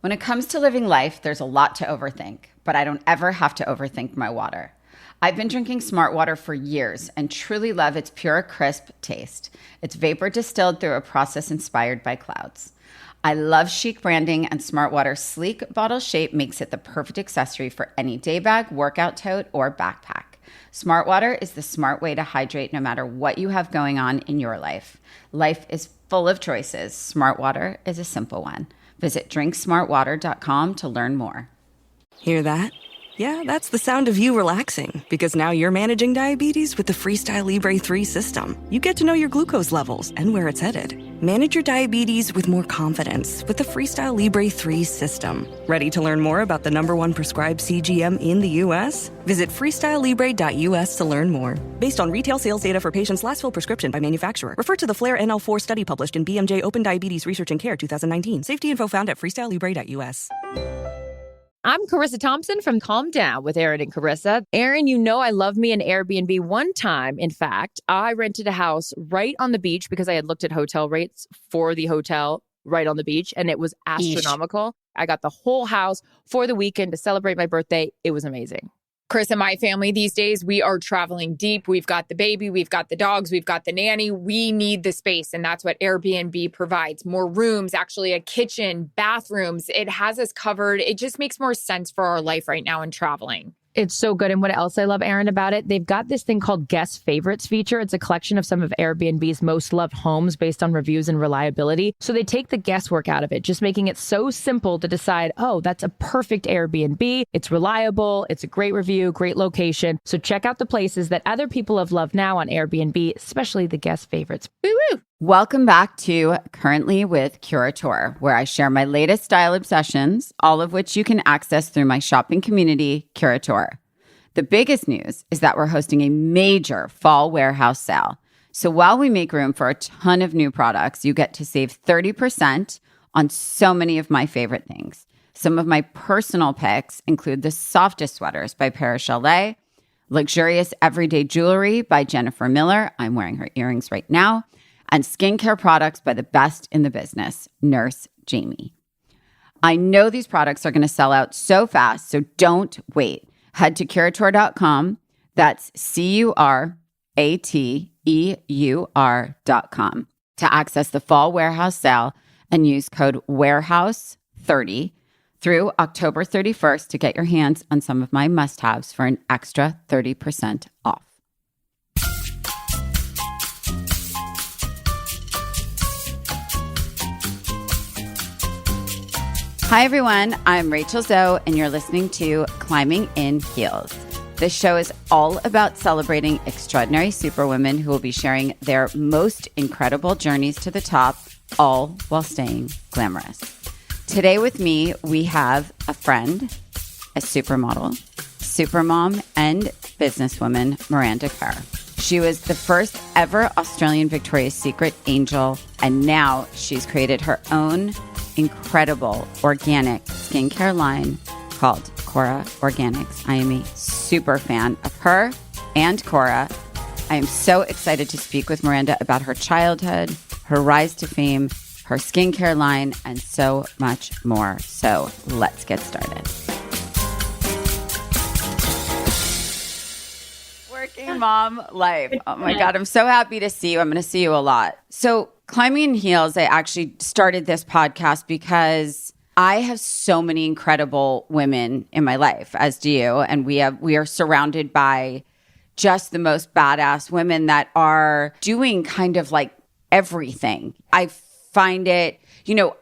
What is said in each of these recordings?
When it comes to living life, there's a lot to overthink, but I don't ever have to overthink my water. I've been drinking Smart Water for years and truly love its pure, crisp taste. It's vapor distilled through a process inspired by clouds. I love chic branding, and Smart Water's sleek bottle shape makes it the perfect accessory for any day bag, workout tote, or backpack. Smart Water is the smart way to hydrate no matter what you have going on in your life. Life is full of choices. Smart Water is a simple one. Visit drinksmartwater.com to learn more. Hear that? Yeah, that's the sound of you relaxing, because now you're managing diabetes with the Freestyle Libre 3 system. You get to know your glucose levels and where it's headed. Manage your diabetes with more confidence with the Freestyle Libre 3 system. Ready to learn more about the #1 prescribed CGM in the U.S.? Visit freestylelibre.us to learn more. Based on retail sales data for patients' last filled prescription by manufacturer. Refer to the FLAIR NL4 study published in BMJ Open Diabetes Research and Care 2019. Safety info found at freestylelibre.us. I'm Carissa Thompson from Calm Down with Aaron and Carissa. Aaron, you know I love me an Airbnb. One time, in fact, I rented a house right on the beach because I had looked at hotel rates for the hotel right on the beach, and it was astronomical. I got the whole house for the weekend to celebrate my birthday. It was amazing. Chris and my family these days, we are traveling deep. We've got the baby, we've got the dogs, we've got the nanny. We need the space, and that's what Airbnb provides. More rooms, actually a kitchen, bathrooms. It has us covered. It just makes more sense for our life right now in traveling. It's so good. And what else I love, Aaron, about it, they've got this thing called Guest Favorites feature. It's a collection of some of Airbnb's most loved homes based on reviews and reliability. So they take the guesswork out of it, just making it so simple to decide, oh, that's a perfect Airbnb. It's reliable. It's a great review, great location. So check out the places that other people have loved now on Airbnb, especially the Guest Favorites. Woo-woo! Welcome back to Currently with Curator, where I share my latest style obsessions, all of which you can access through my shopping community, Curator. The biggest news is that we're hosting a major fall warehouse sale. So while we make room for a ton of new products, you get to save 30% on so many of my favorite things. Some of my personal picks include the softest sweaters by Paris Chalet, luxurious everyday jewelry by Jennifer Miller. I'm wearing her earrings right now. And skincare products by the best in the business, Nurse Jamie. I know these products are going to sell out so fast, so don't wait. Head to Curator.com. That's CURATEUR.com to access the fall warehouse sale and use code WAREHOUSE30 through October 31st to get your hands on some of my must-haves for an extra 30% off. Hi, everyone. I'm Rachel Zoe, and you're listening to Climbing in Heels. This show is all about celebrating extraordinary superwomen who will be sharing their most incredible journeys to the top, all while staying glamorous. Today with me, we have a friend, a supermodel, supermom, and businesswoman, Miranda Kerr. She was the first ever Australian Victoria's Secret angel, and now she's created her own incredible organic skincare line called KORA Organics. I am a super fan of her and KORA. I am so excited to speak with Miranda about her childhood, her rise to fame, her skincare line, and so much more. So let's get started. Working mom life. Oh my God, I'm so happy to see you. I'm going to see you a lot. So Climbing in Heels, I actually started this podcast because I have so many incredible women in my life, as do you. And we are surrounded by just the most badass women that are doing kind of like everything. I find it,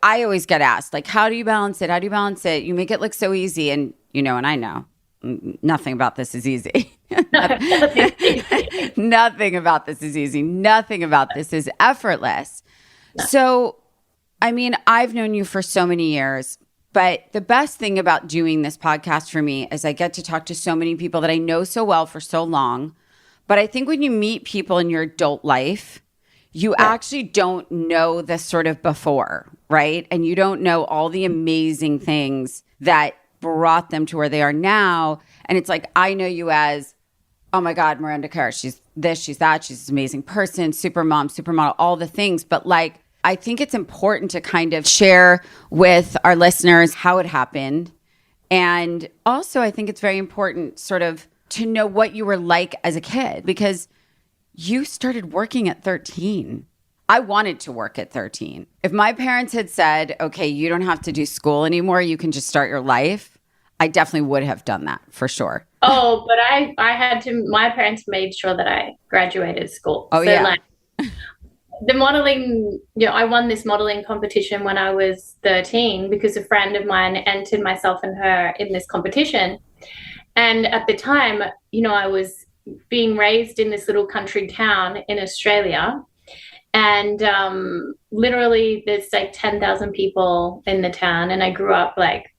I always get asked, like, how do you balance it? How do you balance it? You make it look so easy. And, and I know nothing about this is easy. Nothing about this is easy. Nothing about this is effortless. So, I've known you for so many years, but the best thing about doing this podcast for me is I get to talk to so many people that I know so well for so long. But I think when you meet people in your adult life, you actually don't know this sort of before, right? And you don't know all the amazing things that brought them to where they are now. And it's like, I know you as, oh my God, Miranda Kerr, she's this, she's that, she's an amazing person, super mom, supermodel, all the things. But like, I think it's important to kind of share with our listeners how it happened. And also, I think it's very important sort of to know what you were like as a kid, because you started working at 13. I wanted to work at 13. If my parents had said, okay, you don't have to do school anymore, you can just start your life, I definitely would have done that for sure. Oh, but I had to, my parents made sure that I graduated school. Oh, so yeah. Like, the modeling, I won this modeling competition when I was 13 because a friend of mine entered myself and her in this competition. And at the time, I was being raised in this little country town in Australia. And literally there's like 10,000 people in the town. And I grew up like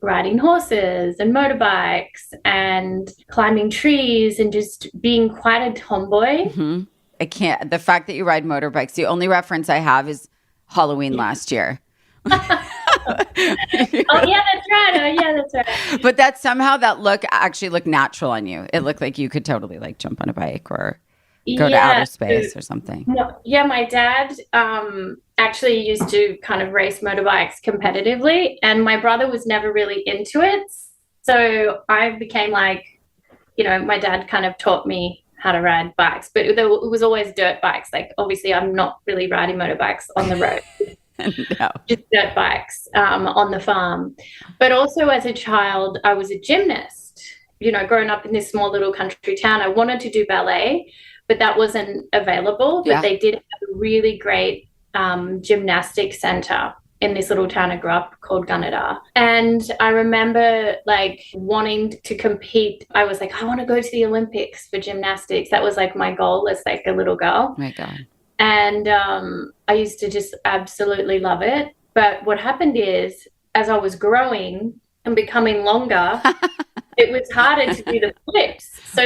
riding horses and motorbikes and climbing trees and just being quite a tomboy. Mm-hmm. I can't. The fact that you ride motorbikes, the only reference I have is Halloween last year. Oh, yeah, that's right. Oh, yeah, that's right. But that somehow that look actually looked natural on you. It looked like you could totally like jump on a bike or go to outer space or something. Yeah, my dad actually used to kind of race motorbikes competitively, and my brother was never really into it. So I became like, my dad kind of taught me how to ride bikes, but it was always dirt bikes. Like, obviously, I'm not really riding motorbikes on the road. No. Just dirt bikes on the farm. But also as a child, I was a gymnast. Growing up in this small little country town, I wanted to do ballet, but that wasn't available. But they did have a really great gymnastics center in this little town I grew up called Gunnedah. And I remember like wanting to compete. I was like, I want to go to the Olympics for gymnastics. That was like my goal as like a little girl. Oh my God. And I used to just absolutely love it. But what happened is, as I was growing and becoming longer, it was harder to do the flips. So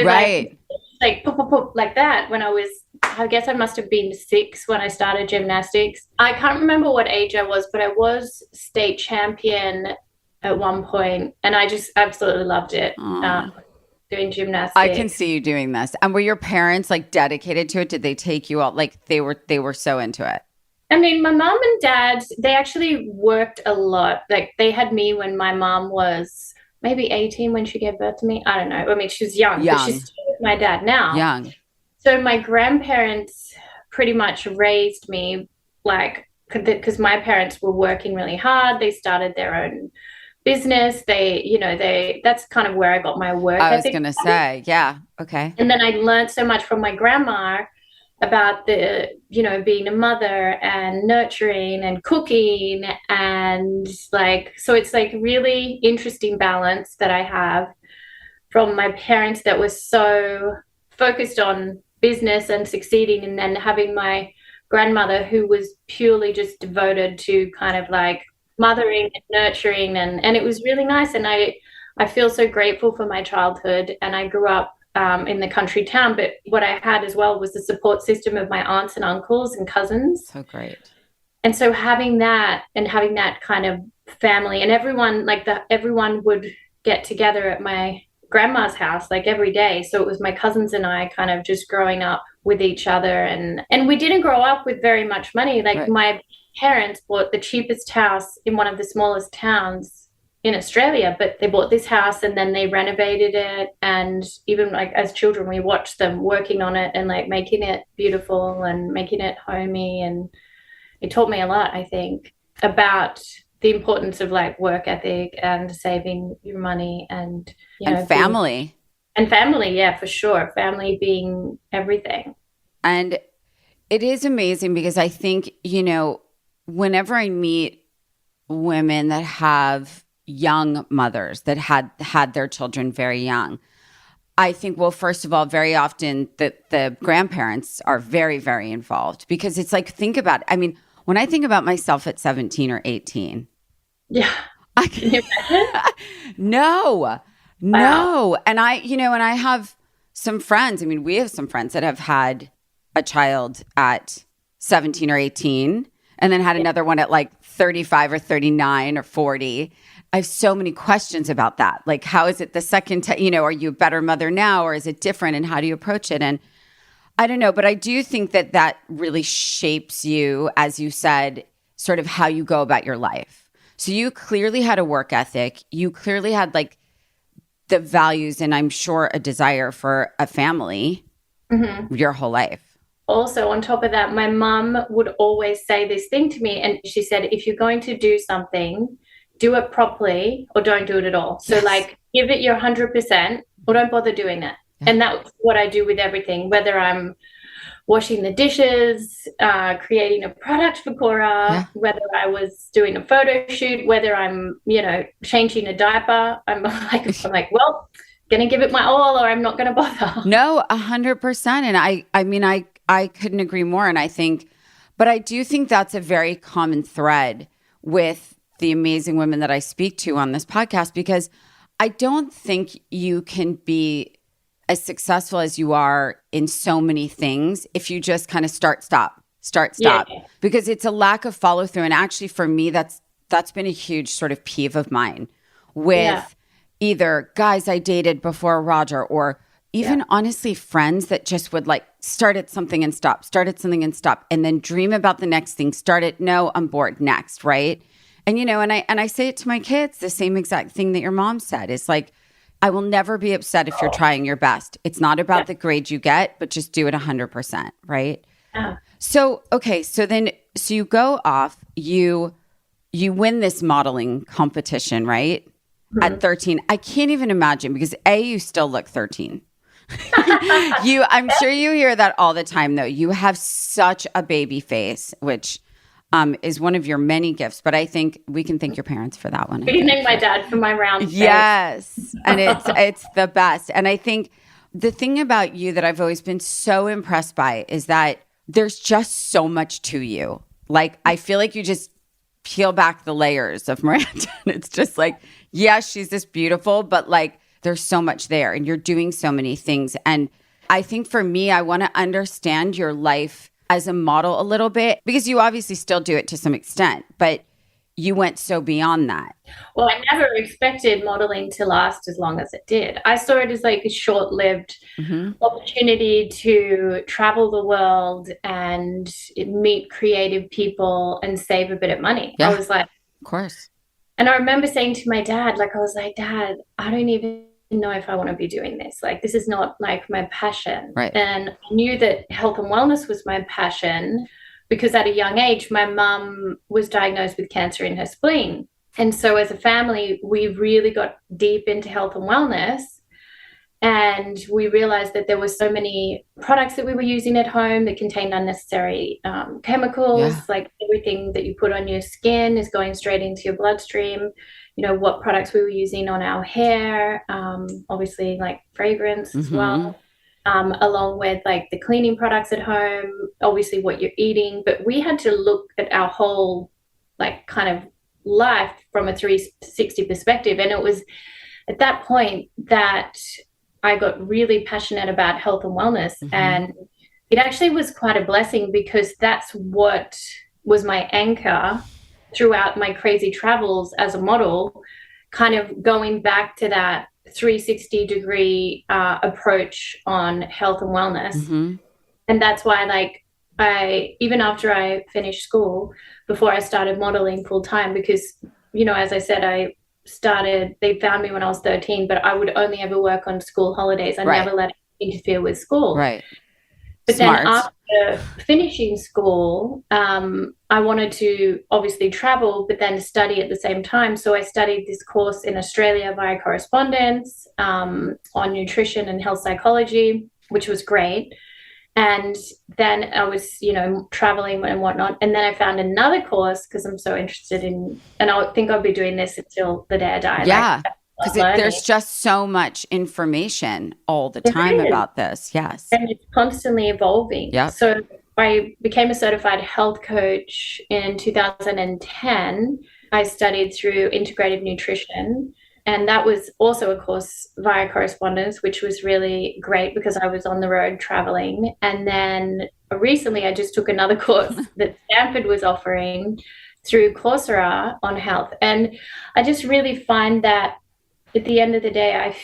like pop, pop, pop, like that when I guess I must have been 6 when I started gymnastics. I can't remember what age I was, but I was state champion at one point, and I just absolutely loved it. Doing gymnastics. I can see you doing this. And were your parents like dedicated to it? Did they take you out? Like they were so into it? I mean, my mom and dad, they actually worked a lot. Like they had me when my mom was maybe 18 when she gave birth to me. I don't know. I mean, she was young. But she's still with my dad now. Young. So my grandparents pretty much raised me like, because my parents were working really hard. They started their own business. That's kind of where I got my work. I was going to say, yeah. Okay. And then I learned so much from my grandma about being a mother and nurturing and cooking. And so it's like really interesting balance that I have from my parents that was so focused on business and succeeding, and then having my grandmother who was purely just devoted to kind of like mothering and nurturing, and it was really nice. And I feel so grateful for my childhood. And I grew up in the country town, but what I had as well was the support system of my aunts and uncles and cousins. So great. And so having that kind of family, and everyone would get together at my grandma's house like every day. So it was my cousins and I kind of just growing up with each other, and we didn't grow up with very much money. Like my parents bought the cheapest house in one of the smallest towns in Australia, but they bought this house and then they renovated it. And even like as children, we watched them working on it and like making it beautiful and making it homey. And it taught me a lot, I think, about the importance of like work ethic and saving your money and family. Yeah, for sure. Family being everything. And it is amazing because I think, whenever I meet women that have young mothers that had their children very young, I think, well, first of all, very often the grandparents are very, very involved, because it's like, think about it. I mean, when I think about myself at 17 or 18. Yeah. Can you imagine? No. Wow. And I have some friends. I mean, we have some friends that have had a child at 17 or 18 and then had another one at like 35 or 39 or 40. I have so many questions about that. Like, how is it the second time, are you a better mother now, or is it different, and how do you approach it? And I don't know, but I do think that that really shapes you, as you said, sort of how you go about your life. So you clearly had a work ethic. You clearly had like the values and I'm sure a desire for a family your whole life. Also, on top of that, my mum would always say this thing to me. And she said, if you're going to do something, do it properly or don't do it at all. So like give it your 100% or don't bother doing it. Yeah. And that's what I do with everything, whether I'm washing the dishes, creating a product for KORA, whether I was doing a photo shoot, whether I'm, changing a diaper. I'm like, well, going to give it my all or I'm not going to bother. No, 100%. And I couldn't agree more. And but I do think that's a very common thread with the amazing women that I speak to on this podcast, because I don't think you can be as successful as you are in so many things if you just kind of start, stop, because it's a lack of follow through. And actually for me, that's been a huge sort of peeve of mine with either guys I dated before Roger or even honestly friends that just would like start at something and stop, and then dream about the next thing, start it, no, I'm bored, next, right? And, and I say it to my kids, the same exact thing that your mom said is like, I will never be upset if you're trying your best. It's not about the grade you get, but just do it 100%, right? So, okay, so you go off, you win this modeling competition, right? At 13. I can't even imagine because you still look 13. I'm sure you hear that all the time though. You have such a baby face, which is one of your many gifts, but I think we can thank your parents for that one. We can thank my dad for my round face. Yes, and it's the best. And I think the thing about you that I've always been so impressed by is that there's just so much to you. Like, I feel like you just peel back the layers of Miranda. And it's just like, yes, she's this beautiful, but like there's so much there and you're doing so many things. And I think for me, I want to understand your life as a model a little bit, because you obviously still do it to some extent, but you went so beyond that. Well, I never expected modeling to last as long as it did. I saw it as like a short-lived opportunity to travel the world and meet creative people and save a bit of money. Yeah, I was like, of course. And I remember saying to my dad, like, I was like, Dad, I don't even know if I want to be doing this. Like, this is not like my passion. Right. And I knew that health and wellness was my passion because at a young age, my mum was diagnosed with cancer in her spleen. And so as a family, we really got deep into health and wellness. And we realized that there were so many products that we were using at home that contained unnecessary chemicals, like everything that you put on your skin is going straight into your bloodstream. What products we were using on our hair, obviously like fragrance as well, along with like the cleaning products at home, obviously what you're eating. But we had to look at our whole like kind of life from a 360 perspective. And it was at that point that I got really passionate about health and wellness. And it actually was quite a blessing because that's what was my anchor throughout my crazy travels as a model, kind of going back to that 360-degree approach on health and wellness. And that's why, like, even after I finished school, before I started modeling full time, because, as I said, they found me when I was 13, but I would only ever work on school holidays. I never let it interfere with school. Right. But then after finishing school, I wanted to obviously travel, but then study at the same time. So I studied this course in Australia via correspondence on nutrition and health psychology, which was great. And then I was, traveling and whatnot. And then I found another course because I'm so interested in, and I think I'll be doing this until the day I die. Yeah. Because there's just so much information all the time about this. Yes. And it's constantly evolving. Yeah. So I became a certified health coach in 2010. I studied through integrative nutrition. And that was also a course via correspondence, which was really great because I was on the road traveling. And then recently I just took another course that Stanford was offering through KORA on health. And I just really find that at the end of the day,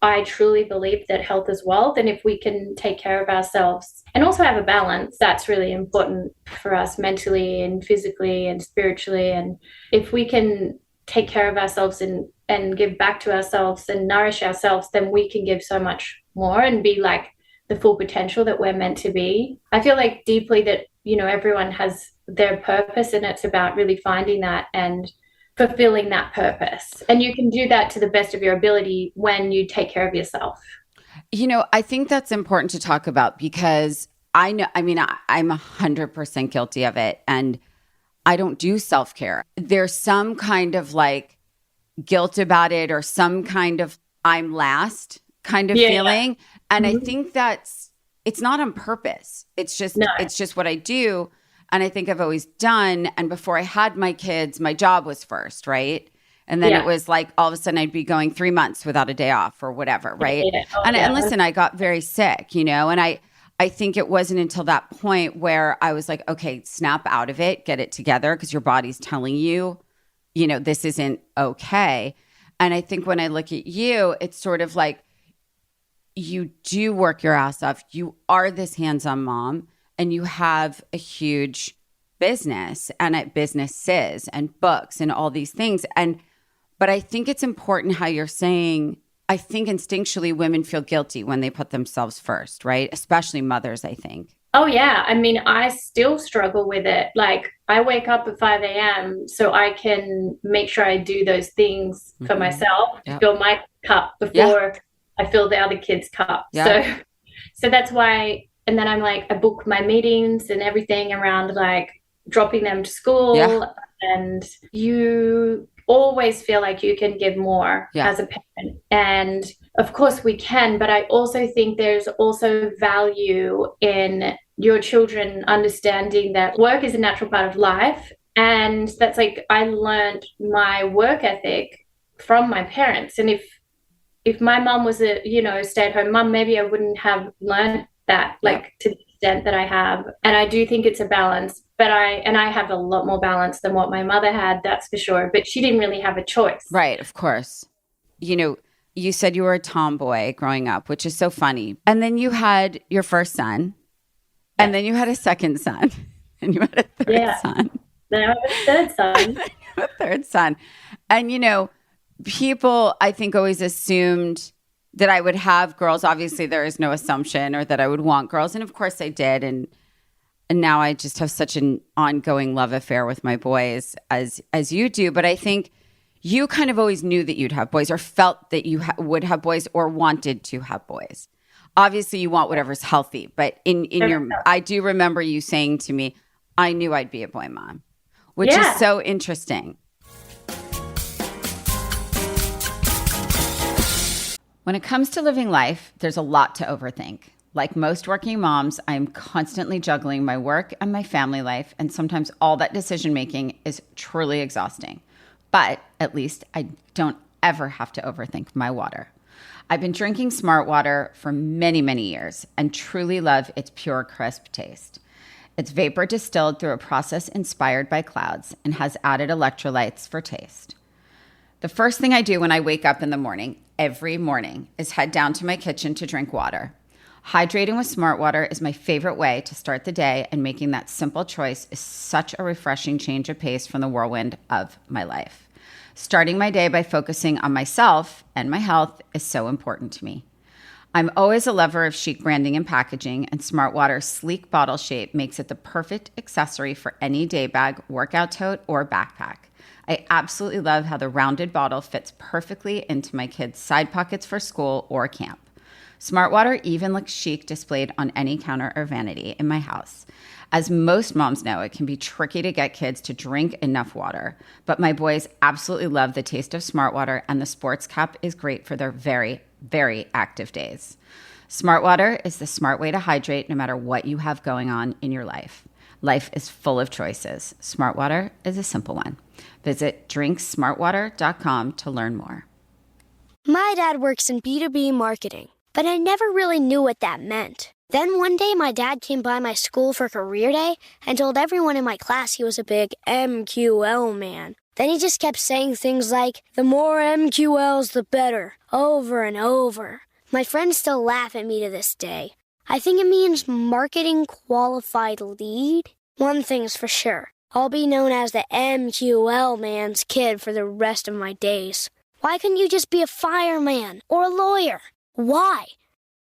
I truly believe that health is wealth. And if we can take care of ourselves and also have a balance, that's really important for us mentally and physically and spiritually. And if we can take care of ourselves and give back to ourselves and nourish ourselves, then we can give so much more and be like the full potential that we're meant to be. I feel like deeply that, you know, everyone has their purpose, and it's about really finding that and fulfilling that purpose. And you can do that to the best of your ability when you take care of yourself. You know, I think that's important to talk about because I know, I mean, I'm 100% guilty of it. And I don't do self-care. There's some kind of like guilt about it or some kind of I'm last kind of feeling. And I think it's not on purpose. It's just what I do. And I think I've always done. And before I had my kids, my job was first, right? And then it was like all of a sudden I'd be going 3 months without a day off or whatever, right? And listen, I got very sick, you know, and I think it wasn't until that point where I was like, okay, snap out of it, get it together, because your body's telling you, you know, this isn't okay. And I think when I look at you, it's sort of like you do work your ass off. You are this hands-on mom and you have a huge business and at businesses and books and all these things. But I think it's important how you're saying, I think instinctually women feel guilty when they put themselves first, right? Especially mothers, I think. Oh, yeah. I mean, I still struggle with it. Like, I wake up at 5 a.m. so I can make sure I do those things for myself to fill my cup before I fill the other kid's cup. So that's why. And then I'm like, I book my meetings and everything around like dropping them to school. And you always feel like you can give more as a parent. And of course we can, but I also think there's also value in your children understanding that work is a natural part of life. And that's like, I learned my work ethic from my parents. And if my mom was a, you know, stay-at-home mom, maybe I wouldn't have learned that like to the extent that I have. And I do think it's a balance, but I have a lot more balance than what my mother had, that's for sure. But she didn't really have a choice. Right, of course. You know, you said you were a tomboy growing up, which is so funny. And then you had your first son, and then you had a second son, and you had a third son. Then I have a third son. A third son. And, you know, people, I think, always assumed that I would have girls. Obviously, there is no assumption, or that I would want girls. And of course I did. And now I just have such an ongoing love affair with my boys as you do. But I think you kind of always knew that you'd have boys, or felt that you would have boys, or wanted to have boys. Obviously, you want whatever's healthy. But in your, I do remember you saying to me, I knew I'd be a boy mom, which is so interesting. When it comes to living life, there's a lot to overthink. Like most working moms, I am constantly juggling my work and my family life, and sometimes all that decision making is truly exhausting. But at least I don't ever have to overthink my water. I've been drinking Smart Water for many, many years and truly love its pure, crisp taste. It's vapor distilled through a process inspired by clouds and has added electrolytes for taste. The first thing I do when I wake up in the morning, every morning, is head down to my kitchen to drink water. Hydrating with Smart Water is my favorite way to start the day, and making that simple choice is such a refreshing change of pace from the whirlwind of my life. Starting my day by focusing on myself and my health is so important to me. I'm always a lover of chic branding and packaging, and Smart Water's sleek bottle shape makes it the perfect accessory for any day bag, workout tote, or backpack. I absolutely love how the rounded bottle fits perfectly into my kids' side pockets for school or camp. Smart Water even looks chic displayed on any counter or vanity in my house. As most moms know, it can be tricky to get kids to drink enough water, but my boys absolutely love the taste of Smart Water, and the sports cup is great for their very, very active days. Smart Water is the smart way to hydrate no matter what you have going on in your life. Life is full of choices. Smart Water is a simple one. Visit drinksmartwater.com to learn more. My dad works in B2B marketing, but I never really knew what that meant. Then one day my dad came by my school for career day and told everyone in my class he was a big MQL man. Then he just kept saying things like, the more MQLs, the better, over and over. My friends still laugh at me to this day. I think it means marketing qualified lead. One thing's for sure. I'll be known as the MQL man's kid for the rest of my days. Why couldn't you just be a fireman or a lawyer? Why?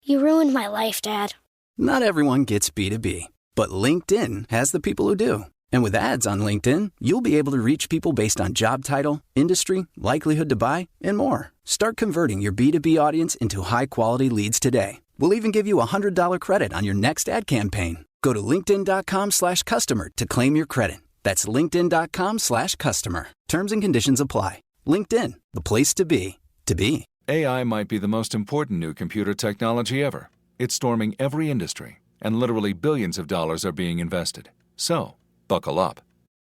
You ruined my life, Dad. Not everyone gets B2B, but LinkedIn has the people who do. And with ads on LinkedIn, you'll be able to reach people based on job title, industry, likelihood to buy, and more. Start converting your B2B audience into high-quality leads today. We'll even give you a $100 credit on your next ad campaign. Go to linkedin.com/customer to claim your credit. That's linkedin.com/customer. Terms and conditions apply. LinkedIn, the place to be, to be. AI might be the most important new computer technology ever. It's storming every industry, and literally billions of dollars are being invested. So, buckle up.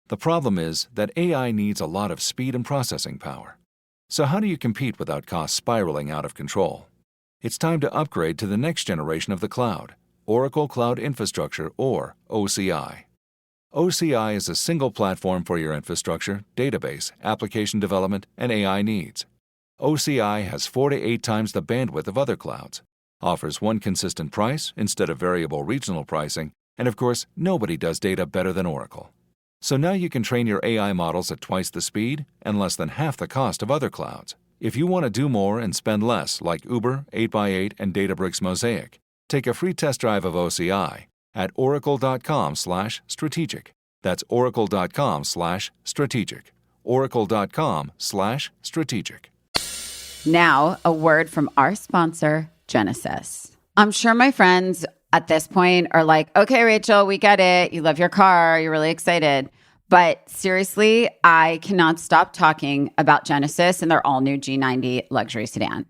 The problem is that AI needs a lot of speed and processing power. So how do you compete without costs spiraling out of control? It's time to upgrade to the next generation of the cloud, Oracle Cloud Infrastructure, or OCI. OCI is a single platform for your infrastructure, database, application development, and AI needs. OCI has 4 to 8 times the bandwidth of other clouds, offers one consistent price instead of variable regional pricing, and of course, nobody does data better than Oracle. So now you can train your AI models at twice the speed and less than half the cost of other clouds. If you want to do more and spend less, like Uber, 8x8, and Databricks Mosaic, take a free test drive of OCI at oracle.com/strategic. That's oracle.com/strategic. oracle.com/strategic. Now, a word from our sponsor, Genesis. I'm sure my friends at this point are like, okay, Rachel, we get it. You love your car. You're really excited. But seriously, I cannot stop talking about Genesis and their all-new G90 luxury sedan.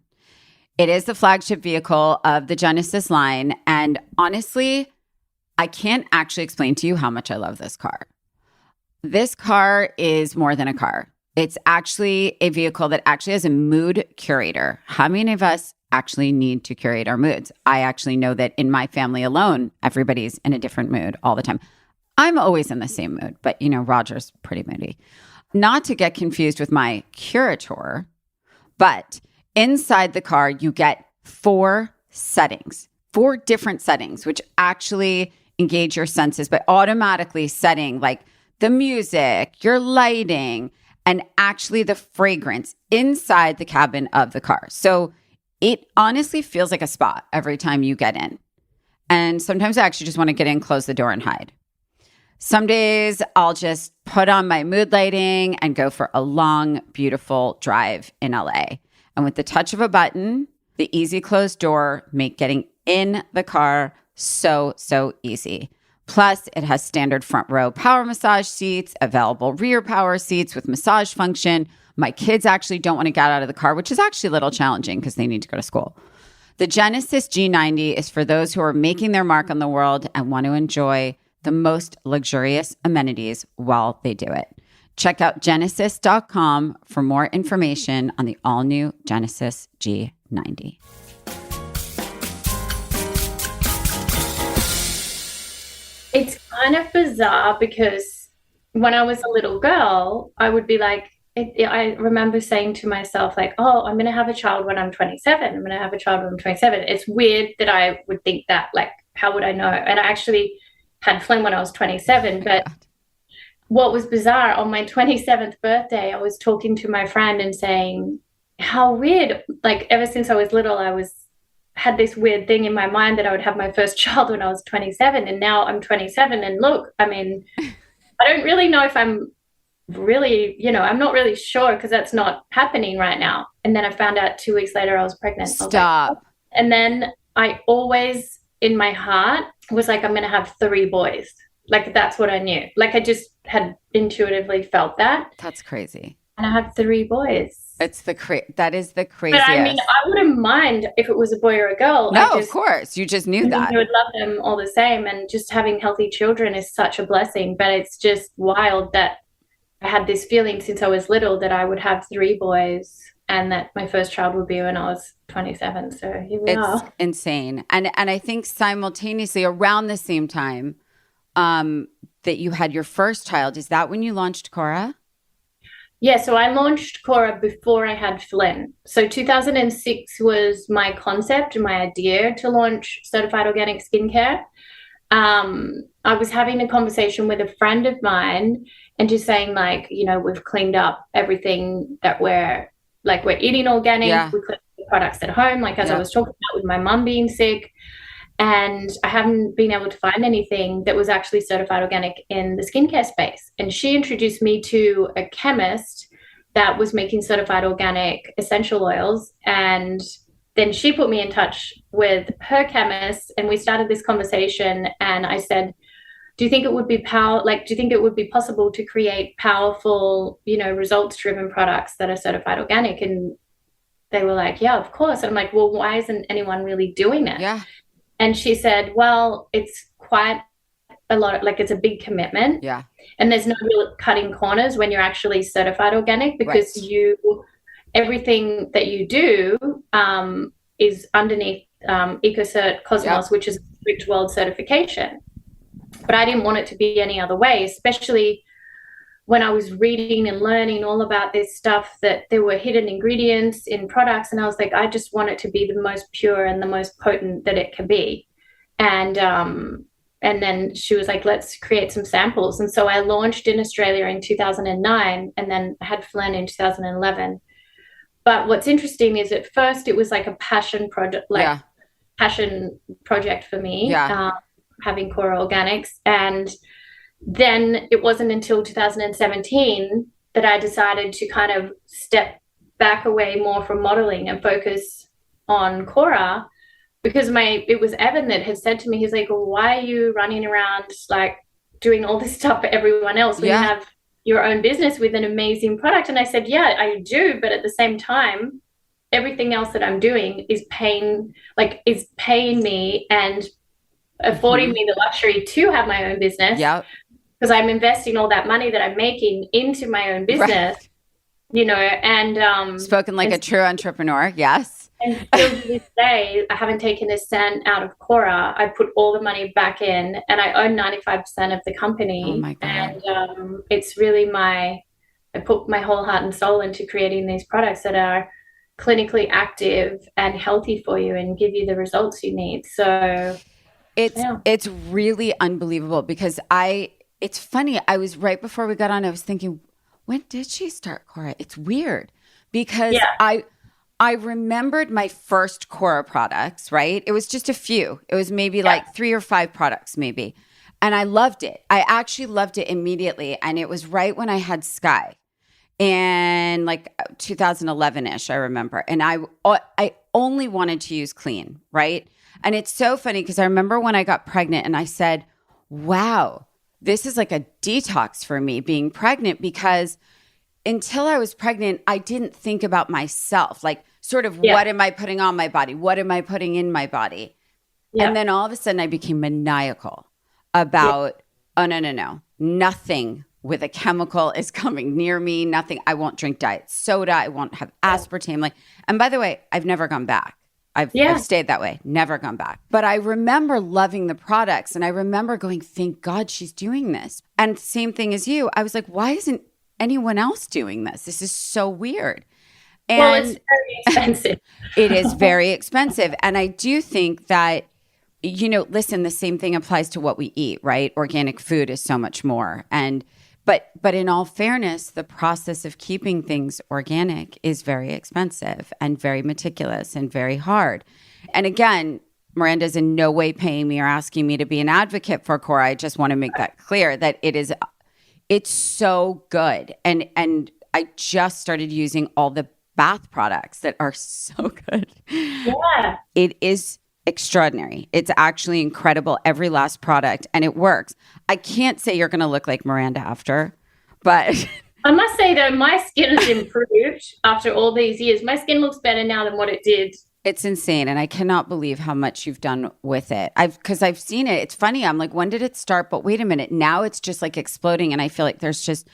It is the flagship vehicle of the Genesis line. And honestly, I can't actually explain to you how much I love this car. This car is more than a car. It's actually a vehicle that actually has a mood curator. How many of us actually need to curate our moods? I actually know that in my family alone, everybody's in a different mood all the time. I'm always in the same mood, but Roger's pretty moody. Not to get confused with my curator, but inside the car, you get 4 different settings, which actually engage your senses by automatically setting like the music, your lighting, and actually the fragrance inside the cabin of the car. So it honestly feels like a spa every time you get in. And sometimes I actually just want to get in, close the door, and hide. Some days I'll just put on my mood lighting and go for a long, beautiful drive in LA. And with the touch of a button, the easy closed door make getting in the car so easy. Plus, it has standard front row power massage seats, available rear power seats with massage function. My kids actually don't want to get out of the car, which is actually a little challenging because they need to go to school. The Genesis G90 is for those who are making their mark on the world and want to enjoy the most luxurious amenities while they do it. Check out genesis.com for more information on the all-new Genesis G90. It's kind of bizarre because when I was a little girl, I would be like, I remember saying to myself, like, oh, I'm going to have a child when I'm 27. I'm going to have a child when I'm 27. It's weird that I would think that, like, how would I know? And I actually had Flynn when I was 27. But what was bizarre, on my 27th birthday, I was talking to my friend and saying, how weird. Like, ever since I was little, had this weird thing in my mind that I would have my first child when I was 27. And now I'm 27. And look, I mean, I don't really know if I'm really, I'm not really sure because that's not happening right now. And then I found out 2 weeks later I was pregnant. Stop. Like, and then I always, in my heart, was like, I'm going to have 3 boys. Like, that's what I knew. Like, I just had intuitively felt that. That's crazy. And I have 3 boys. That is the craziest. But I mean, I wouldn't mind if it was a boy or a girl. No, of course. You just knew that. You would love them all the same. And just having healthy children is such a blessing. But it's just wild that I had this feeling since I was little that I would have 3 boys and that my first child would be when I was 27. So here we are. It's insane. And I think simultaneously around the same time that you had your first child, is that when you launched KORA? Yeah, so I launched KORA before I had Flynn. So 2006 was my concept and my idea to launch certified organic skincare. I was having a conversation with a friend of mine and just saying, like, we've cleaned up everything that we're eating organic. Yeah. We cleaned up the products at home, like as I Yeah. was talking about with my mum being sick. And I haven't been able to find anything that was actually certified organic in the skincare space. And she introduced me to a chemist that was making certified organic essential oils. And then she put me in touch with her chemist, and we started this conversation. And I said, do you think it would be possible to create powerful, results-driven products that are certified organic? And they were like, yeah, of course. And I'm like, well, why isn't anyone really doing it? Yeah. And she said, well, it's quite a lot, like it's a big commitment. Yeah. And there's no real cutting corners when you're actually certified organic, because everything that you do is underneath EcoCert Cosmos, which is a strict world certification. But I didn't want it to be any other way, especially when I was reading and learning all about this stuff, that there were hidden ingredients in products. And I was like, I just want it to be the most pure and the most potent that it can be. And then she was like, let's create some samples. And so I launched in Australia in 2009, and then I had Flynn in 2011. But what's interesting is at first it was like a passion project, for me, having KORA Organics. And then it wasn't until 2017 that I decided to kind of step back away more from modeling and focus on KORA, because it was Evan that had said to me, he's like, well, why are you running around like doing all this stuff for everyone else when you have your own business with an amazing product? And I said, yeah, I do. But at the same time, everything else that I'm doing is paying me and affording me the luxury to have my own business. Yeah. Because I'm investing all that money that I'm making into my own business, and spoken like a true entrepreneur. Yes. And still to this day, I haven't taken a cent out of KORA. I put all the money back in, and I own 95% of the company. Oh my God. And it's really I put my whole heart and soul into creating these products that are clinically active and healthy for you and give you the results you need. So it's really unbelievable, because it's funny. I was right before we got on, I was thinking, when did she start KORA? It's weird because I remembered my first KORA products, right? It was just a few. It was maybe like 3 or 5 products maybe. And I loved it. I actually loved it immediately. And it was right when I had Sky in like 2011-ish, I remember. And I only wanted to use clean, right? And it's so funny because I remember when I got pregnant and I said, wow, this is like a detox for me being pregnant, because until I was pregnant, I didn't think about myself. Like sort of what am I putting on my body? What am I putting in my body? Yeah. And then all of a sudden I became maniacal about, oh, no. Nothing with a chemical is coming near me. Nothing. I won't drink diet soda. I won't have aspartame. And by the way, I've never gone back. I've stayed that way, never gone back. But I remember loving the products, and I remember going, thank God she's doing this. And same thing as you. I was like, why isn't anyone else doing this? This is so weird. And it's very expensive. It is very expensive. And I do think that, listen, the same thing applies to what we eat, right? Organic food is so much more. But in all fairness, the process of keeping things organic is very expensive and very meticulous and very hard. And again, Miranda's in no way paying me or asking me to be an advocate for KORA. I just want to make that clear that it's so good. And I just started using all the bath products that are so good. Yeah. It is extraordinary. It's actually incredible, every last product, and it works. I can't say you're going to look like Miranda after, but I must say though, my skin has improved after all these years. My skin looks better now than what it did. It's insane, and I cannot believe how much you've done with it. Because I've seen it. It's funny. I'm like, when did it start? But wait a minute. Now it's just like exploding, and I feel like there's just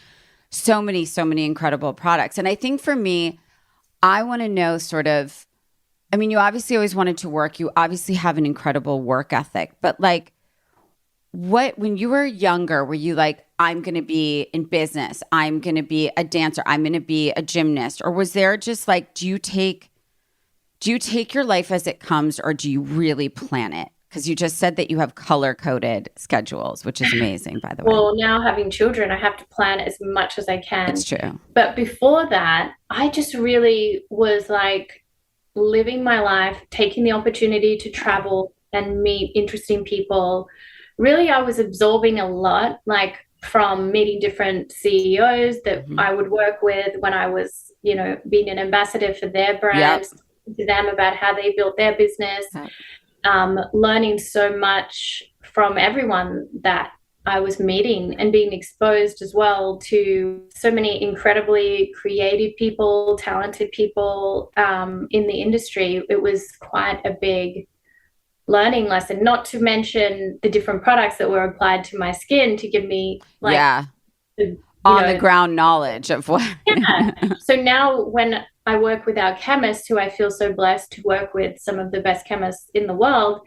so many incredible products. And I think for me, I want to know sort of, I mean, you obviously always wanted to work. You obviously have an incredible work ethic. But like, when you were younger, were you like, I'm going to be in business, I'm going to be a dancer, I'm going to be a gymnast? Or was there just like, do you take your life as it comes, or do you really plan it? Because you just said that you have color-coded schedules, which is amazing, by the way. Well, now having children, I have to plan as much as I can. It's true. But before that, I just really was like living my life, taking the opportunity to travel and meet interesting people. Really, I was absorbing a lot, like from meeting different CEOs that I would work with when I was, being an ambassador for their brands, to them about how they built their business. Learning so much from everyone that I was meeting and being exposed as well to so many incredibly creative people, talented people in the industry. It was quite a big learning lesson, not to mention the different products that were applied to my skin to give me the ground knowledge of what. So now when I work with our chemists, who I feel so blessed to work with, some of the best chemists in the world,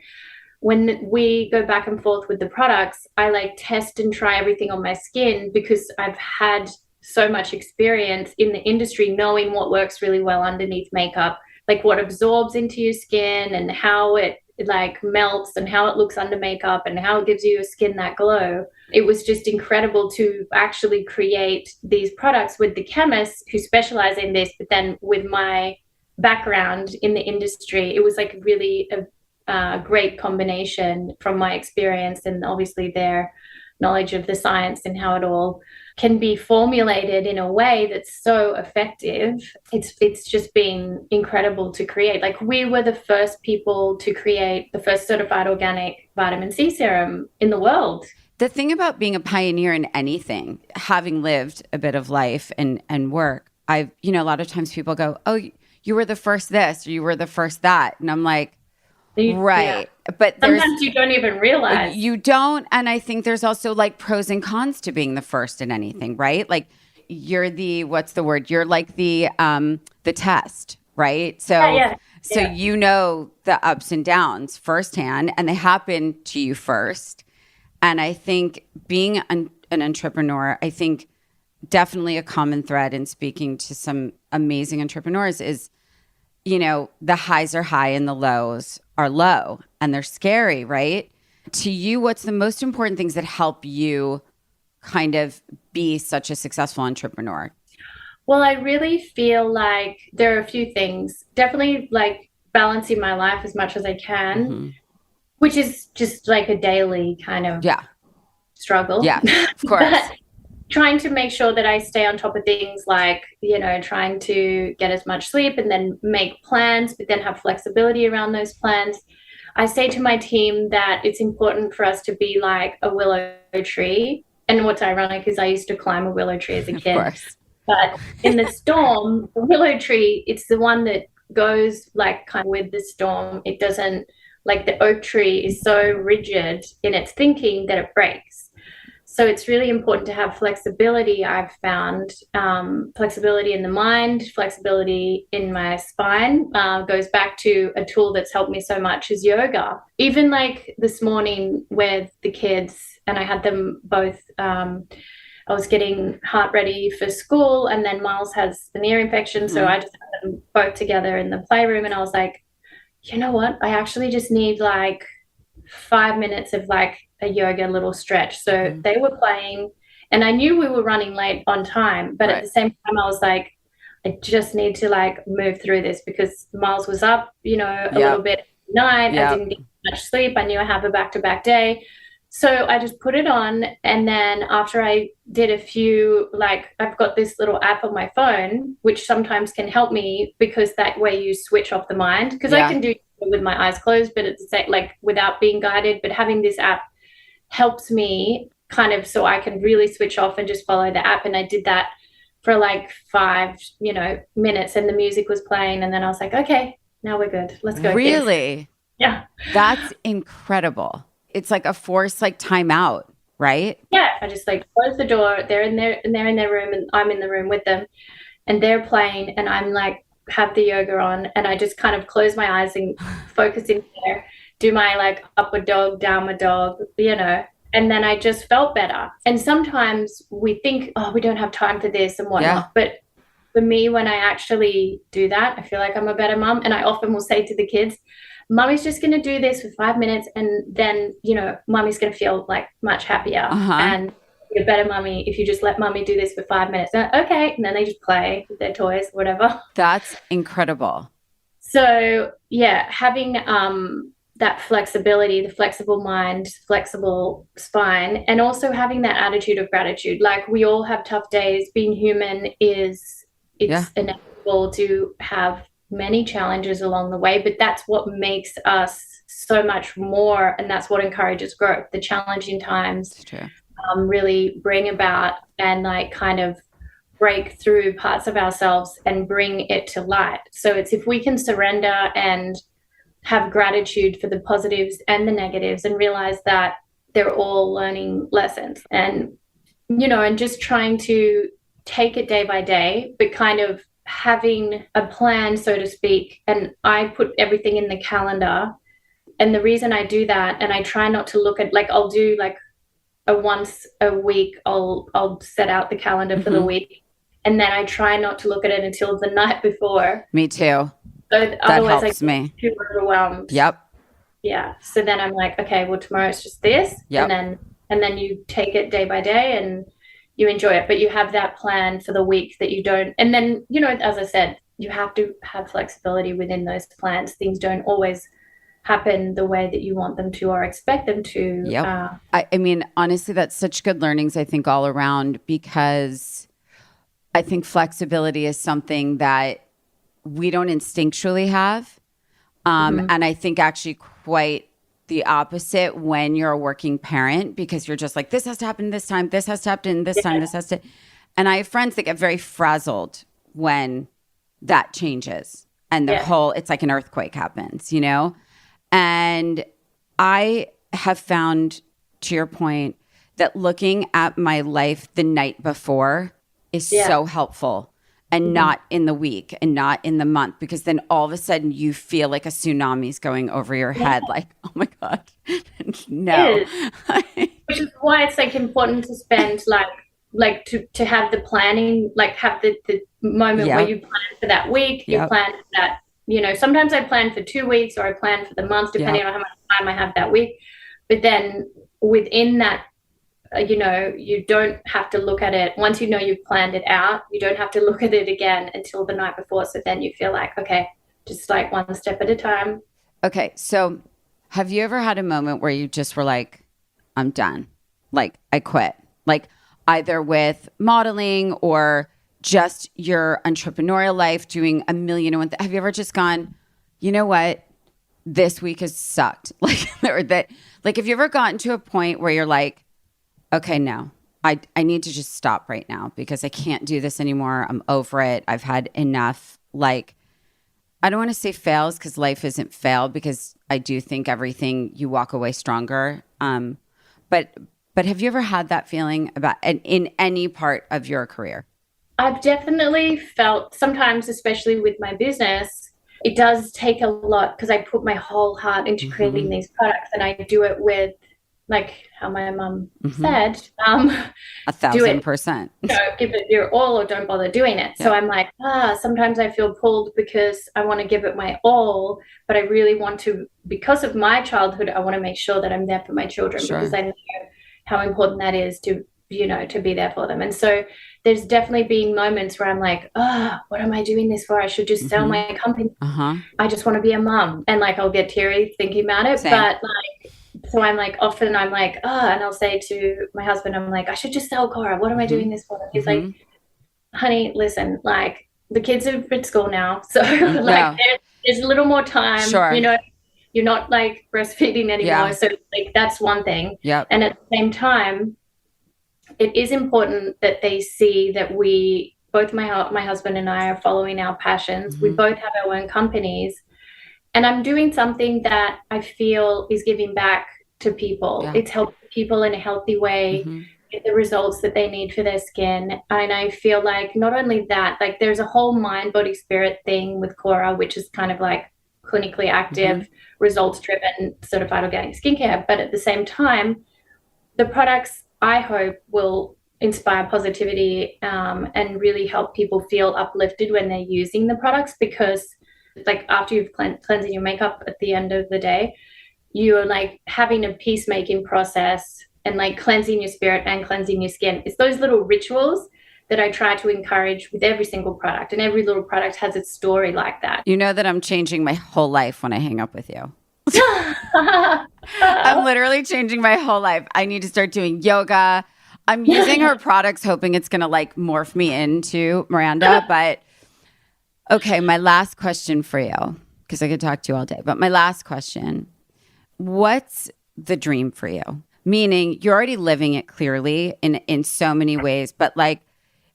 when we go back and forth with the products, I like test and try everything on my skin, because I've had so much experience in the industry knowing what works really well underneath makeup, like what absorbs into your skin and how it like melts and how it looks under makeup and how it gives you a skin that glow. It was just incredible to actually create these products with the chemists who specialize in this, but then with my background in the industry, it was like really a great combination from my experience and obviously their knowledge of the science and how it all can be formulated in a way that's so effective. It's just been incredible to create. Like, we were the first people to create the first certified organic vitamin C serum in the world. The thing about being a pioneer in anything, having lived a bit of life and work, a lot of times people go, oh, you were the first this, or you were the first that. And I'm like, right. Yeah. But sometimes you don't even realize. You don't. And I think there's also like pros and cons to being the first in anything, right? Like, you're the, what's the word? You're like the test, right? So, you know the ups and downs firsthand, and they happen to you first. And I think being an entrepreneur, I think definitely a common thread in speaking to some amazing entrepreneurs is, the highs are high and the lows are low, and they're scary, right? To you, what's the most important things that help you kind of be such a successful entrepreneur? Well, I really feel like there are a few things. Definitely like balancing my life as much as I can, which is just like a daily kind of struggle. Yeah, of course. But trying to make sure that I stay on top of things like, trying to get as much sleep and then make plans, but then have flexibility around those plans. I say to my team that it's important for us to be like a willow tree. And what's ironic is I used to climb a willow tree as a kid. Of course. But in the storm, the willow tree, it's the one that goes like kind of with the storm. It doesn't, like the oak tree is so rigid in its thinking that it breaks. So it's really important to have flexibility. I've found flexibility in the mind, flexibility in my spine. Goes back to a tool that's helped me so much is yoga. Even like this morning with the kids, and I had them both, I was getting heart ready for school, and then Miles has an ear infection. So I just had them both together in the playroom, and I was like, you know what? I actually just need like 5 minutes of like a yoga little stretch. So they were playing, and I knew we were running late on time, but at the same time I was like, I just need to like move through this, because Miles was up, a little bit at night. I didn't get much sleep. I knew I have a back-to-back day. So I just put it on, and then after I did a few, like, I've got this little app on my phone, which sometimes can help me, because that way you switch off the mind, because I can do it with my eyes closed, but it's like without being guided. But having this app helps me kind of, so I can really switch off and just follow the app. And I did that for like 5 minutes, and the music was playing, and then I was like, okay, now we're good, let's go. Really? Yeah, that's incredible. It's like a forced like timeout, right? Yeah, I just like close the door. They're in their room, and I'm in the room with them, and they're playing, and I'm like have the yoga on, and I just kind of close my eyes and focus in there, do my like upward dog, downward dog, And then I just felt better. And sometimes we think, oh, we don't have time for this and whatnot. But for me, when I actually do that, I feel like I'm a better mom. And I often will say to the kids, Mommy's just going to do this for 5 minutes. And then, Mommy's going to feel like much happier. And you're a better mommy if you just let Mommy do this for 5 minutes. And, okay. And then they just play with their toys, whatever. That's incredible. So, yeah, having that flexibility, the flexible mind, flexible spine, and also having that attitude of gratitude. Like, we all have tough days. Being human it's inevitable to have many challenges along the way, but that's what makes us so much more, and that's what encourages growth. The challenging times really bring about and like kind of break through parts of ourselves and bring it to light. So it's if we can surrender and have gratitude for the positives and the negatives and realize that they're all learning lessons, and and just trying to take it day by day, but kind of having a plan, so to speak. And I put everything in the calendar, and the reason I do that, and I try not to look at, like, I'll do like once a week, I'll set out the calendar for the week, and then I try not to look at it until the night before. Me too. So that otherwise helps I get me. too overwhelmed. Yep. Yeah. So then I'm like, okay, well, tomorrow it's just this. Yep. And then you take it day by day and you enjoy it, but you have that plan for the week that you don't. And then, as I said, you have to have flexibility within those plans. Things don't always happen the way that you want them to or expect them to. Yep. I mean, honestly, that's such good learnings, I think, all around, because I think flexibility is something that we don't instinctually have. And I think actually quite the opposite when you're a working parent, because you're just like, this has to happen this time, this has to happen this time, this has to. And I have friends that get very frazzled when that changes. And the whole, it's like an earthquake happens, And I have found, to your point, that looking at my life the night before is so helpful, and not in the week and not in the month, because then all of a sudden you feel like a tsunami's going over your head. Like, oh my God, no. Which is why it's like important to spend like to have the planning, like have the moment where you plan for that week, you plan for that, sometimes I plan for 2 weeks or I plan for the month, depending on how much time I have that week. But then within that, you don't have to look at it. Once you've planned it out, you don't have to look at it again until the night before. So then you feel like, okay, just like one step at a time. Okay. So have you ever had a moment where you just were like, I'm done? Like, I quit? Like, either with modeling or just your entrepreneurial life, doing a million and one have you ever just gone, you know what? This week has sucked. Like, or that, like, have you ever gotten to a point where you're like, okay, no, I need to just stop right now because I can't do this anymore. I'm over it. I've had enough. Like, I don't want to say fails, because life isn't fail, because I do think everything you walk away stronger. But have you ever had that feeling about in any part of your career? I've definitely felt sometimes, especially with my business, it does take a lot, because I put my whole heart into creating these products, and I do it with, like how my mum said, 1,000%. Give it your all or don't bother doing it. So I'm like, sometimes I feel pulled because I want to give it my all, but I really want to, because of my childhood, I want to make sure that I'm there for my children, because I know how important that is to, to be there for them. And so there's definitely been moments where I'm like, what am I doing this for? I should just sell my company. I just want to be a mom. And like, I'll get teary thinking about it. Same. But like, so I'm like, often I'm like, and I'll say to my husband, I'm like, I should just sell KORA. What am I doing this for? He's like, honey, listen, like, the kids are at school now. So like there's a little more time, you're not like breastfeeding anymore. So like, that's one thing. And at the same time, it is important that they see that we, both my husband and I, are following our passions. We both have our own companies. And I'm doing something that I feel is giving back to people. It's helping people in a healthy way, get the results that they need for their skin. And I feel like not only that, like, there's a whole mind, body, spirit thing with KORA, which is kind of like clinically active, results-driven, certified organic skincare. But at the same time, the products, I hope, will inspire positivity and really help people feel uplifted when they're using the products, because like after you've cleansing your makeup at the end of the day, you're like having a peacemaking process and like cleansing your spirit and cleansing your skin. It's those little rituals that I try to encourage with every single product, and every little product has its story like that. You know that I'm changing my whole life when I hang up with you. I'm literally changing my whole life. I need to start doing yoga. I'm using her products hoping it's going to like morph me into Miranda. But okay, my last question for you, because I could talk to you all day, but my last question, what's the dream for you? Meaning you're already living it clearly in so many ways, but like,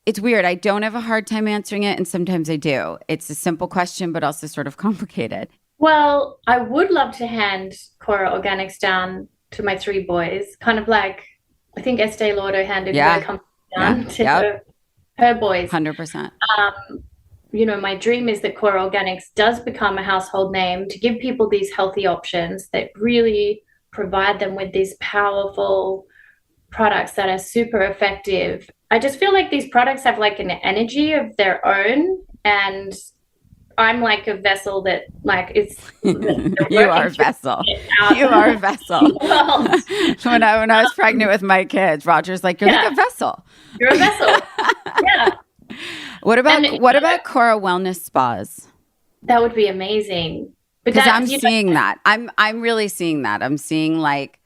it's weird. I don't have a hard time answering it, and sometimes I do. It's a simple question, but also sort of complicated. Well, I would love to hand KORA Organics down to my 3 boys, kind of like I think Estee Lauder handed her company down to her boys. 100%. You know, my dream is that KORA Organics does become a household name, to give people these healthy options that really provide them with these powerful products that are super effective. I just feel like these products have like an energy of their own, and I'm like a vessel that like it's you are a vessel. You are a vessel. when I was pregnant with my kids, Roger's like, you're like a vessel. You're a vessel. Yeah. What about KORA wellness spas? That would be amazing. Because I'm seeing that. I'm really seeing that. I'm seeing like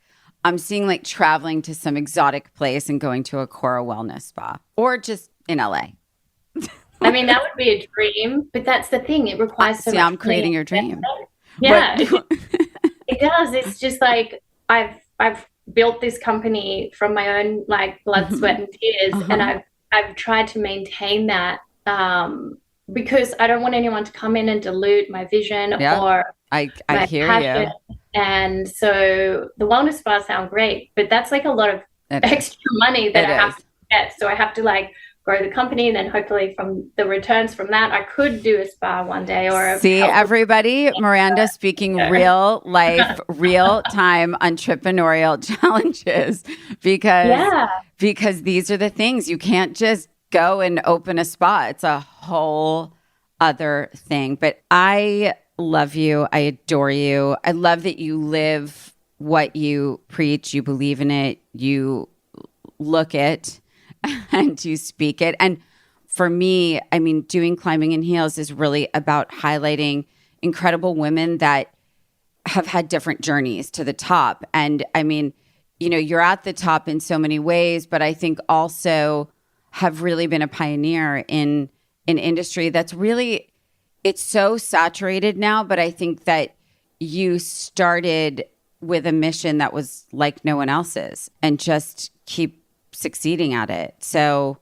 traveling to some exotic place and going to a KORA wellness spa, or just in LA. I mean, that would be a dream, but that's the thing. It requires so much. I'm creating your dream. Yeah, it does. It's just like I've built this company from my own like blood, sweat, and tears, and I've tried to maintain that because I don't want anyone to come in and dilute my vision or I hear passion. You. And so the wellness spas sound great, but that's like a lot of extra money that I have to get. So I have to like grow the company, and then hopefully from the returns from that, I could do a spa one day. Or everybody, Miranda speaking real life, real time entrepreneurial challenges, because these are the things. You can't just go and open a spa. It's a whole other thing. But I love you. I adore you. I love that you live what you preach. You believe in it. You look it and you speak it. And for me, I mean, doing Climbing in Heels is really about highlighting incredible women that have had different journeys to the top. And I mean, you know, you're at the top in so many ways, but I think also have really been a pioneer in an industry that's really, it's so saturated now, but I think that you started with a mission that was like no one else's, and just keep succeeding at it. So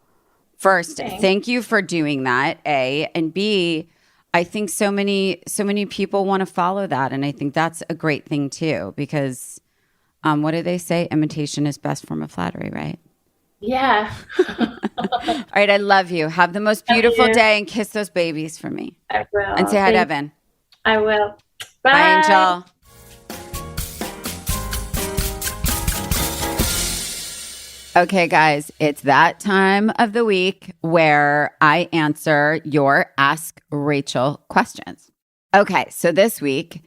first, thank you for doing that, A, and B, I think so many people want to follow that. And I think that's a great thing too, because what do they say? Imitation is best form of flattery, right? Yeah. All right. I love you. Have the most beautiful day, and kiss those babies for me. I will. And say hi to Evan. I will. Bye. Bye, Angel. Okay, guys, it's that time of the week where I answer your Ask Rachel questions. Okay, so this week,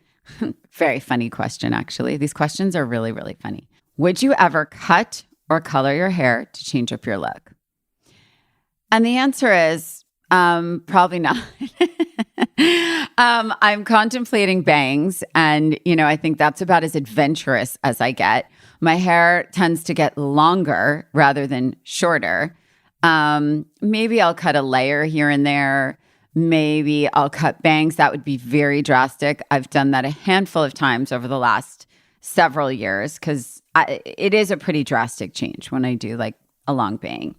very funny question, actually. These questions are really, really funny. Would you ever cut or color your hair to change up your look? And the answer is probably not. I'm contemplating bangs, and, you know, I think that's about as adventurous as I get. My hair tends to get longer rather than shorter. Maybe I'll cut a layer here and there. Maybe I'll cut bangs. That would be very drastic. I've done that a handful of times over the last several years, because it is a pretty drastic change when I do like a long bang.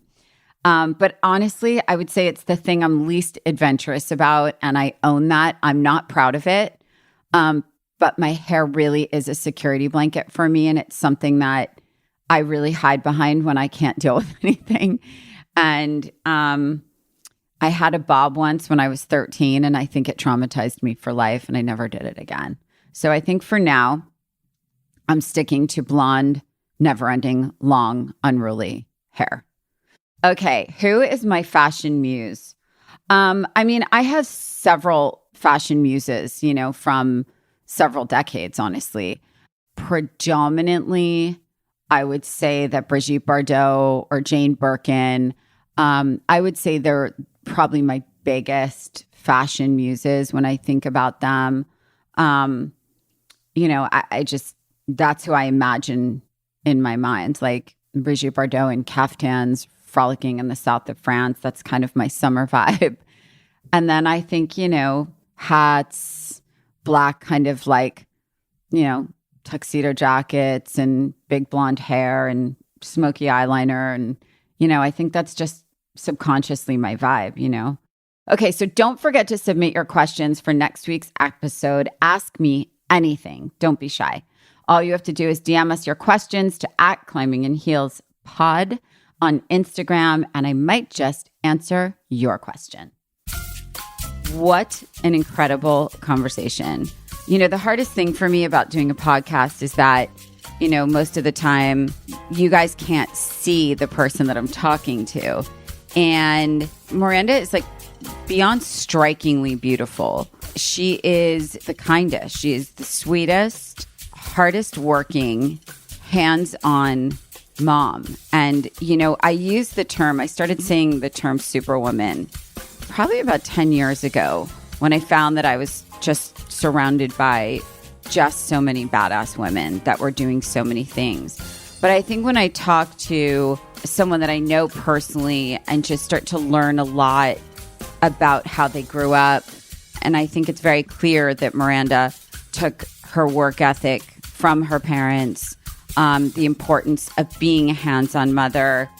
But honestly, I would say it's the thing I'm least adventurous about, and I own that. I'm not proud of it. But my hair really is a security blanket for me, and it's something that I really hide behind when I can't deal with anything. And I had a bob once when I was 13, and I think it traumatized me for life, and I never did it again. So I think for now, I'm sticking to blonde never-ending, long, unruly hair. Okay, who is my fashion muse? I have several fashion muses, from several decades, honestly. Predominantly, I would say that Brigitte Bardot or Jane Birkin, I would say they're probably my biggest fashion muses when I think about them. I just, that's who I imagine in my mind, like Brigitte Bardot in caftans, frolicking in the south of France. That's kind of my summer vibe. And then I think, hats, black kind of like, tuxedo jackets and big blonde hair and smoky eyeliner. And, I think that's just subconsciously my vibe, Okay, so don't forget to submit your questions for next week's episode. Ask me anything. Don't be shy. All you have to do is DM us your questions to @ClimbingInHeelsPod on Instagram, and I might just answer your question. What an incredible conversation. The hardest thing for me about doing a podcast is that, most of the time you guys can't see the person that I'm talking to. And Miranda is like beyond strikingly beautiful. She is the kindest. She is the sweetest, hardest working, hands-on mom. And, I started saying the term superwoman probably about 10 years ago when I found that I was just surrounded by just so many badass women that were doing so many things. But I think when I talk to someone that I know personally and just start to learn a lot about how they grew up, and I think it's very clear that Miranda took her work ethic from her parents, the importance of being a hands-on mother,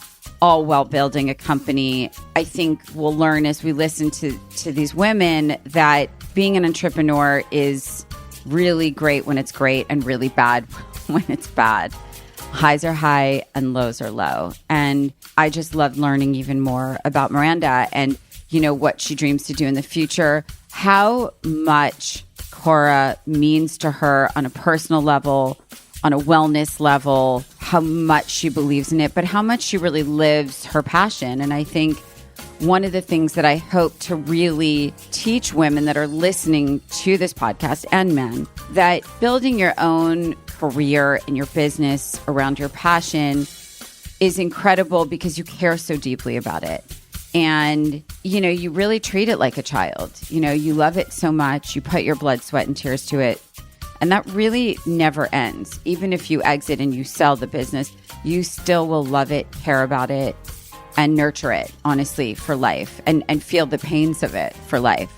all while building a company. I think we'll learn as we listen to these women that being an entrepreneur is really great when it's great and really bad when it's bad. Highs are high and lows are low. And I just love learning even more about Miranda and, what she dreams to do in the future, how much KORA means to her on a personal level, on a wellness level, how much she believes in it, but how much she really lives her passion. And I think one of the things that I hope to really teach women that are listening to this podcast and men, that building your own career and your business around your passion is incredible because you care so deeply about it. And, you really treat it like a child. You love it so much. You put your blood, sweat, and tears to it. And that really never ends. Even if you exit and you sell the business, you still will love it, care about it, and nurture it, honestly, for life, and feel the pains of it for life.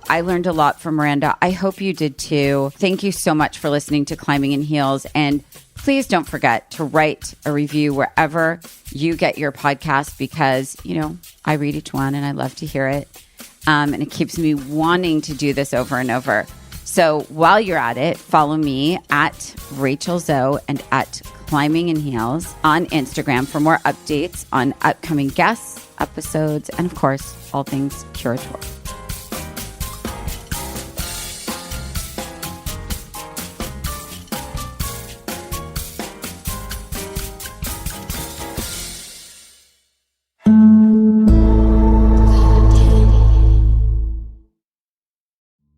I learned a lot from Miranda. I hope you did too. Thank you so much for listening to Climbing in Heels. And please don't forget to write a review wherever you get your podcast because, I read each one and I love to hear it. And it keeps me wanting to do this over and over. So while you're at it, follow me at Rachel Zoe and at Climbing in Heels on Instagram for more updates on upcoming guests, episodes, and of course, all things Curator.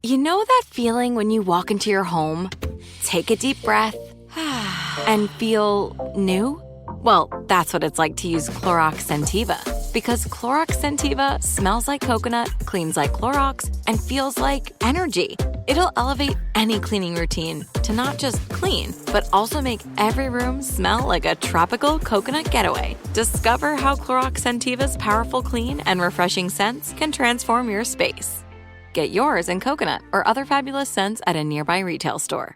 You know that feeling when you walk into your home, take a deep breath, and feel new? Well, that's what it's like to use Clorox Scentiva. Because Clorox Scentiva smells like coconut, cleans like Clorox, and feels like energy. It'll elevate any cleaning routine to not just clean, but also make every room smell like a tropical coconut getaway. Discover how Clorox Scentiva's powerful clean and refreshing scents can transform your space. Get yours in coconut or other fabulous scents at a nearby retail store.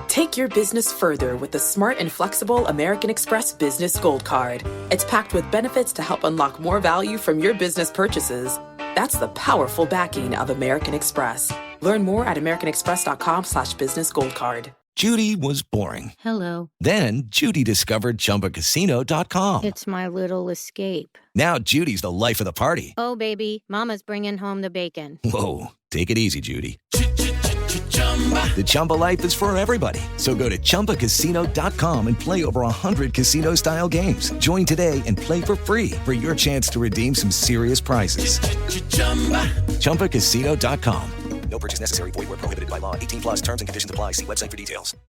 Take your business further with the smart and flexible American Express Business Gold Card. It's packed with benefits to help unlock more value from your business purchases. That's the powerful backing of American Express. Learn more at americanexpress.com/businessgoldcard. Judy was boring. Hello. Then Judy discovered ChumbaCasino.com. It's my little escape. Now Judy's the life of the party. Oh, baby, mama's bringing home the bacon. Whoa, take it easy, Judy. The Chumba life is for everybody. So go to ChumbaCasino.com and play over 100 casino-style games. Join today and play for free for your chance to redeem some serious prizes. ChumbaCasino.com. No purchase necessary. Void where prohibited by law. 18 plus terms and conditions apply. See website for details.